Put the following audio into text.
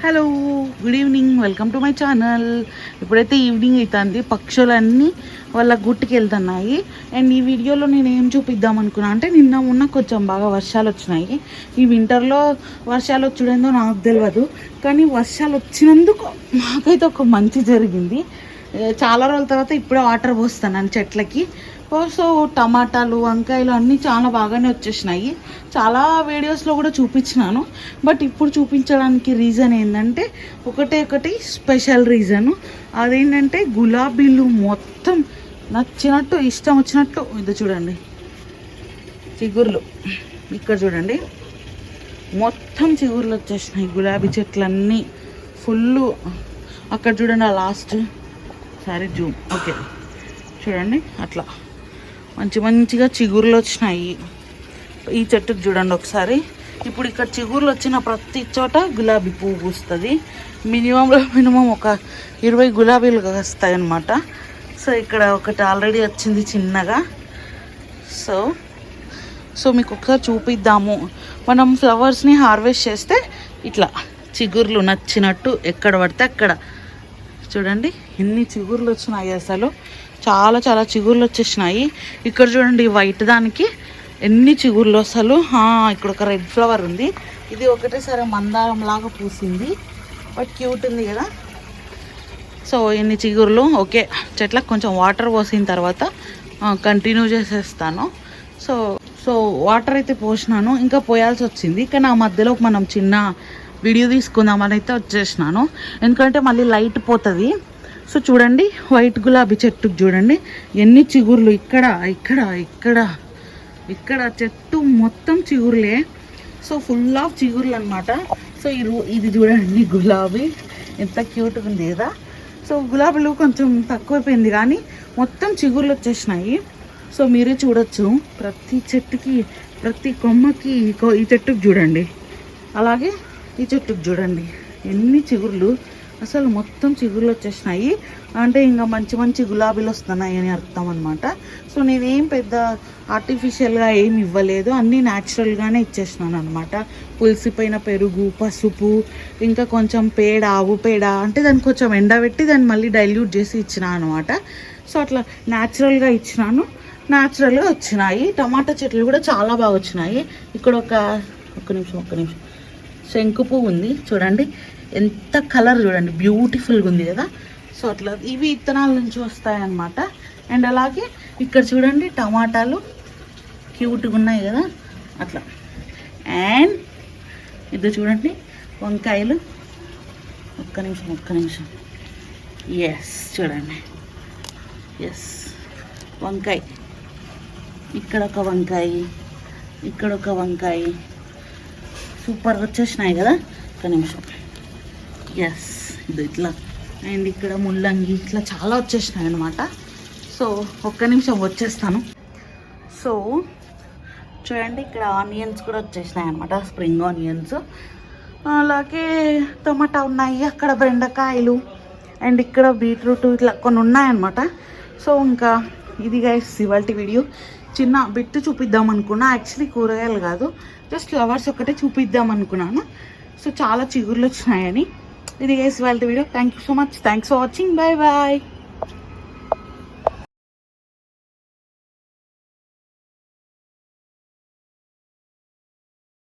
Hello, good evening, welcome to my channel. ఇప్పుడైతే evening అవుతుంది, పక్షులన్నీ వాళ్ళ గుట్టుకి వెళ్తున్నాయి. అండ్ ఈ వీడియోలో నేను ఏం చూపిద్దాం అనుకున్నా అంటే నిన్న కొంచెం బాగా వర్షాలు వచ్చినాయి. ఈ వింటర్లో వర్షాలు వచ్చుడేందో నాకు తెలియదు, కానీ వర్షాలు వచ్చినందుకు నాకైతే ఒక మంచి జరిగింది. చాలా రోజుల తర్వాత ఇప్పుడే వాటర్ పోస్తాను చెట్లకి. సో టమాటాలు, వంకాయలు అన్నీ చాలా బాగానే వచ్చేసినాయి. చాలా వీడియోస్లో కూడా చూపించినాను, బట్ ఇప్పుడు చూపించడానికి రీజన్ ఏంటంటే ఒకటి స్పెషల్ రీజను. అదేంటంటే గులాబీలు మొత్తం నచ్చినట్టు ఇష్టం వచ్చినట్టు ఇది చూడండి, చిగుర్లు ఇక్కడ చూడండి, మొత్తం చిగుర్లు వచ్చేసినాయి. గులాబీ చెట్లన్నీ ఫుల్లు. అక్కడ చూడండి, ఆ లాస్ట్ సారీ జూమ్, ఓకే చూడండి, అట్లా మంచిగా చిగుర్లు వచ్చినాయి. ఈ చెట్టుకు చూడండి ఒకసారి. ఇప్పుడు ఇక్కడ చిగుర్లు వచ్చిన ప్రతి చోట గులాబీ పువ్వు పూస్తుంది. మినిమం ఒక 20 గులాబీలు వస్తాయి అన్నమాట. సో ఇక్కడ ఒకటి ఆల్రెడీ వచ్చింది చిన్నగా. సో మీకు ఒకసారి చూపిద్దాము. మనం ఫ్లవర్స్ని హార్వెస్ట్ చేస్తే ఇట్లా చిగుర్లు నచ్చినట్టు ఎక్కడ పడితే అక్కడ చూడండి ఎన్ని చిగుర్లు వచ్చినాయి. అసలు చాలా చిగుర్లు వచ్చేసినాయి. ఇక్కడ చూడండి, వైట్ దానికి ఎన్ని చిగుర్లు. అసలు ఇక్కడ ఒక రెడ్ ఫ్లవర్ ఉంది, ఇది ఒకటేసారి మందారం లాగా పూసింది, బట్ క్యూట్ ఉంది కదా. సో ఎన్ని చిగుర్లు. ఓకే, చెట్లకు కొంచెం వాటర్ పోసిన తర్వాత కంటిన్యూ చేసేస్తాను. సో వాటర్ అయితే పోసినాను, ఇంకా పోయాల్సి వచ్చింది, కానీ ఆ మధ్యలో మనం చిన్న వీడియో తీసుకుందామని అయితే వచ్చేసినాను, ఎందుకంటే మళ్ళీ లైట్ పోతుంది. సో చూడండి, వైట్ గులాబీ చెట్టుకు చూడండి ఎన్ని చిగుర్లు. ఇక్కడ చెట్టు మొత్తం చిగుర్లే. సో ఫుల్ ఆఫ్ చిగుర్లు అనమాట. సో ఇది చూడండి, గులాబీ ఎంత క్యూట్గా ఉంది కదా. సో గులాబీలు కొంచెం తక్కువైపోయింది, కానీ మొత్తం చిగుర్లు వచ్చేసినాయి. సో మీరే చూడొచ్చు, ప్రతి చెట్టుకి, ప్రతి కొమ్మకి. ఈ చెట్టుకు చూడండి, అలాగే ఈ చెట్టుకు చూడండి ఎన్ని చిగుర్లు. అసలు మొత్తం చిగుర్లు వచ్చేసినాయి, అంటే ఇంకా మంచి గులాబీలు వస్తున్నాయి అని అర్థం అనమాట. సో నేనేం పెద్ద ఆర్టిఫిషియల్గా ఏమి ఇవ్వలేదు, అన్నీ న్యాచురల్గానే ఇచ్చేసినాను అనమాట. పులిసిపోయిన పెరుగు, పసుపు, ఇంకా కొంచెం పేడ, ఆవు పేడ, అంటే దాన్ని కొంచెం ఎండబెట్టి దాన్ని మళ్ళీ డైల్యూట్ చేసి ఇచ్చినా అనమాట. సో అట్లా న్యాచురల్గా ఇచ్చినాను, న్యాచురల్గా వచ్చినాయి. టమాటా చెట్లు కూడా చాలా బాగా వచ్చినాయి. ఇక్కడ ఒక్క నిమిషం శంకు పువ్వు ఉంది చూడండి, ఎంత కలర్ చూడండి, బ్యూటిఫుల్గా ఉంది కదా. సో అట్లా ఇవి విత్తనాల నుంచి వస్తాయన్నమాట. అండ్ అలాగే ఇక్కడ చూడండి, టమాటాలు క్యూట్గా ఉన్నాయి కదా అట్లా. అండ్ ఇది చూడండి, వంకాయలు. ఒక్క నిమిషం ఎస్ చూడండి, ఎస్ వంకాయ. ఇక్కడ ఒక వంకాయ, సూపర్ వచ్చేసినాయి కదా. ఒక్క నిమిషం, ఎస్ ఇది ఇట్లా. అండ్ ఇక్కడ ముల్లంగి, ఇట్లా చాలా వచ్చేసినాయి అనమాట. సో ఒక్క నిమిషం వచ్చేస్తాను. సో చూడండి, ఇక్కడ ఆనియన్స్ కూడా వచ్చేసినాయి అనమాట, స్ప్రింగ్ ఆనియన్స్. అలాగే టమాటా ఉన్నాయి, అక్కడ బెండకాయలు, అండ్ ఇక్కడ బీట్రూట్, ఇట్లా కొన్ని ఉన్నాయన్నమాట. సో ఇంకా ఇది గైస్ ఇవాల్టి వీడియో. చిన్న బిట్టు చూపిద్దాం అనుకున్నా, యాక్చువల్లీ కూరగాయలు కాదు, జస్ట్ ఫ్లవర్స్ ఒకటే చూపిద్దాం అనుకున్నాను. సో చాలా చిగుర్లు వచ్చినాయని. ఇది గైస్ ఇవాల్టి video. Thank you so much, thanks for watching, bye.